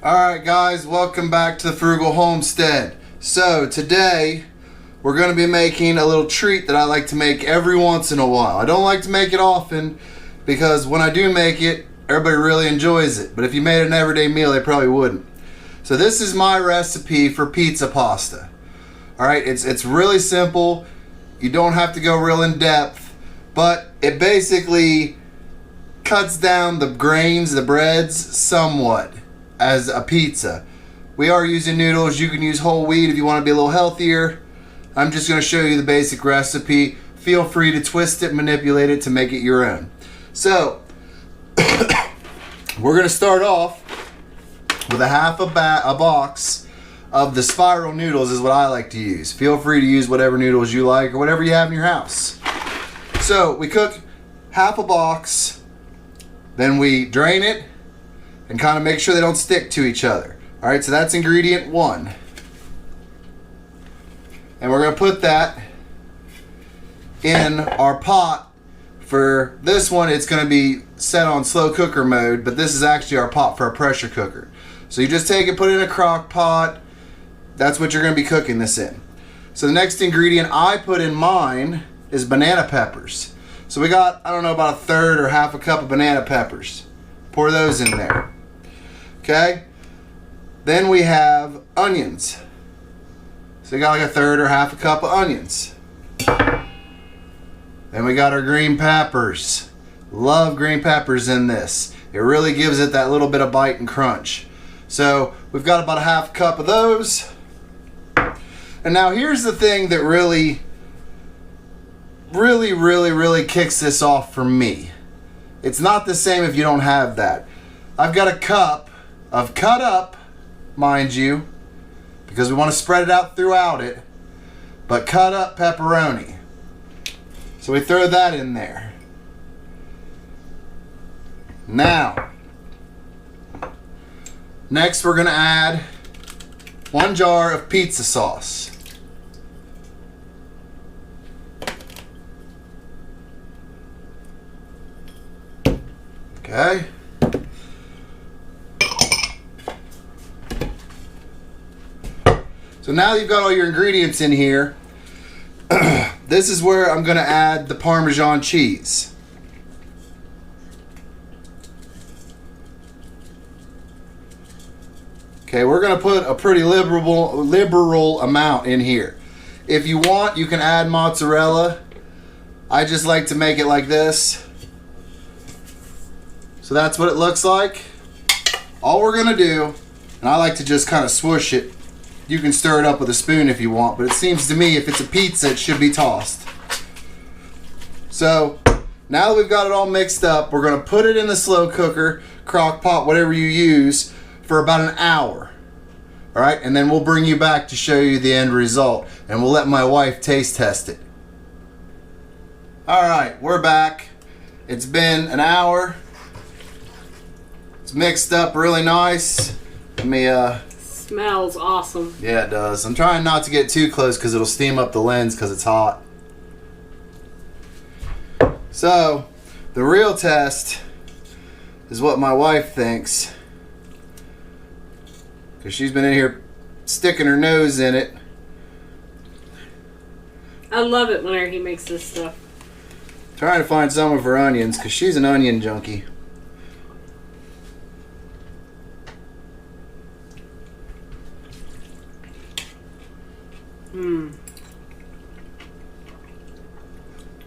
Alright guys, welcome back to the Frugal Homestead. So today we're going to be making a little treat that I like to make every once in a while. I don't like to make it often because when I do make it, everybody really enjoys it. But if you made an everyday meal, they probably wouldn't. So this is my recipe for pizza pasta. Alright, it's really simple. You don't have to go real in depth, but it basically cuts down the grains, the breads, somewhat as a pizza. We are using noodles. You can use whole wheat if you want to be a little healthier. I'm just going to show you the basic recipe. Feel free to twist it, manipulate it to make it your own. So we're going to start off with a half a box of the spiral noodles is what I like to use. Feel free to use whatever noodles you like or whatever you have in your house. So we cook half a box, then we drain it and kind of make sure they don't stick to each other. Alright, so that's ingredient 1. And we're going to put that in our pot. For this one, it's going to be set on slow cooker mode, but this is actually our pot for a pressure cooker. So you just take it, put it in a crock pot. That's what you're going to be cooking this in. So the next ingredient I put in mine is banana peppers. So we got, I don't know, about a third or half a cup of banana peppers. Pour those in there. Okay, then we have onions. So we got like a third or half a cup of onions. Then we got our green peppers. Love green peppers in this. It really gives it that little bit of bite and crunch. So we've got about a half cup of those. And now here's the thing that really kicks this off for me. It's not the same if you don't have that. I've got a cup of cut up, mind you, because we want to spread it out throughout it, but cut up pepperoni. So we throw that in there. Now, next we're going to add 1 jar of pizza sauce. Okay. So now you've got all your ingredients in here. This is where I'm going to add the Parmesan cheese. Okay, we're going to put a pretty liberal amount in here. If you want, you can add mozzarella. I just like to make it like this. So that's what it looks like. All we're going to do, and I like to just kind of swoosh it. You can stir it up with a spoon if you want, but it seems to me if it's a pizza, it should be tossed. So now that we've got it all mixed up, we're going to put it in the slow cooker, crock pot, whatever you use, for about an hour. All right, and then we'll bring you back to show you the end result, and we'll let my wife taste test it. All right, we're back. It's been an hour. It's mixed up really nice. Let me Smells awesome. Yeah, it does. I'm trying not to get too close because it'll steam up the lens because it's hot. So, the real test is what my wife thinks. Because she's been in here sticking her nose in it. I love it whenever he makes this stuff. Trying to find some of her onions because she's an onion junkie.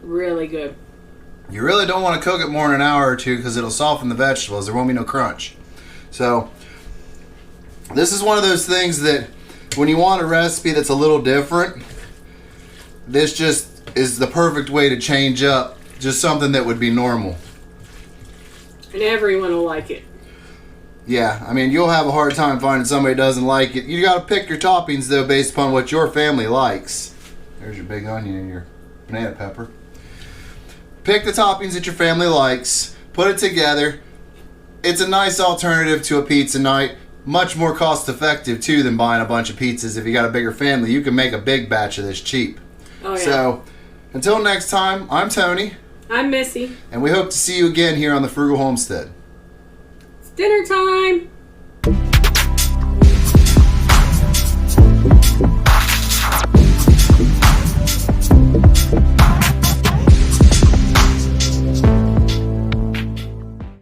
Really good. You really don't want to cook it more than an hour or two because it'll soften the vegetables. There won't be no crunch. So this is one of those things that when you want a recipe that's a little different, this just is the perfect way to change up just something that would be normal. And everyone will like it. Yeah, I mean, you'll have a hard time finding somebody that doesn't like it. You got to pick your toppings, though, based upon what your family likes. There's your big onion and your banana pepper. Pick the toppings that your family likes. Put it together. It's a nice alternative to a pizza night. Much more cost effective, too, than buying a bunch of pizzas. If you got a bigger family, you can make a big batch of this cheap. Oh, yeah. So, Until next time, I'm Tony, I'm Missy. and we hope to see you again here on the Frugal Homestead. It's dinner time.